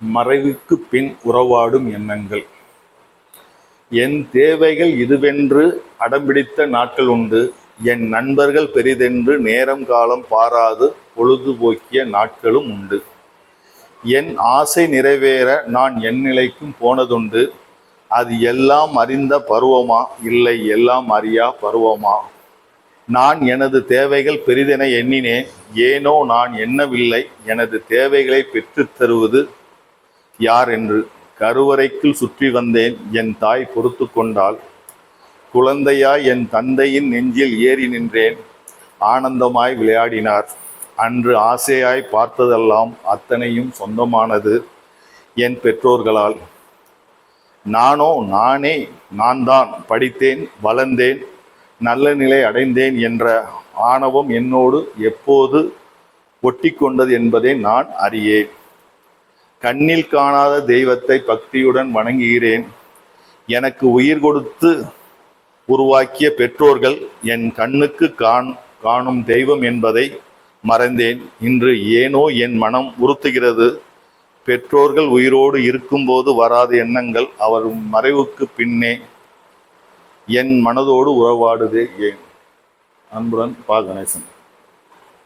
மறைவுக்கு பின் உறவாடும் எண்ணங்கள். என் தேவைகள் இதுவென்று அடம்பிடித்த நாட்கள் உண்டு. என் நண்பர்கள் பெரிதென்று நேரம் காலம் பாராது பொழுதுபோக்கிய நாட்களும் உண்டு. என் ஆசை நிறைவேற நான் என் நிலைக்கும் போனதுண்டு. அது எல்லாம் அறிந்த பருவமா, இல்லை எல்லாம் அறியா பருவமா? நான் எனது தேவைகள் பெரிதென எண்ணினேன். ஏனோ நான் எண்ணவில்லை எனது தேவைகளை பெற்றுத் தருவது யார் என்று. கருவறைக்குள் சுற்றி வந்தேன். என் தாய் பொறுத்து கொண்டாள். குழந்தையாய் என் தந்தையின் நெஞ்சில் ஏறி நின்றேன். ஆனந்தமாய் விளையாடினார். அன்று ஆசையாய் பார்த்ததெல்லாம் அத்தனையும் சொந்தமானது என் பெற்றோர்களால். நான் தான் படித்தேன், வளர்ந்தேன், நல்ல நிலை அடைந்தேன் என்ற ஆணவம் என்னோடு எப்போது ஒட்டி கொண்டது என்பதை நான் அறியேன். கண்ணில் காணாத தெய்வத்தை பக்தியுடன் வணங்குகிறேன். எனக்கு உயிர் கொடுத்து உருவாக்கிய பெற்றோர்கள் என் கண்ணுக்கு காணும் தெய்வம் என்பதை மறந்தேன். இன்று ஏனோ என் மனம் உறுத்துகிறது. பெற்றோர்கள் உயிரோடு இருக்கும்போது வராத எண்ணங்கள் அவர் மறைவுக்கு பின்னே என் மனதோடு உறவாடுதே ஏன்? அன்புடன் பா. கணேசன்.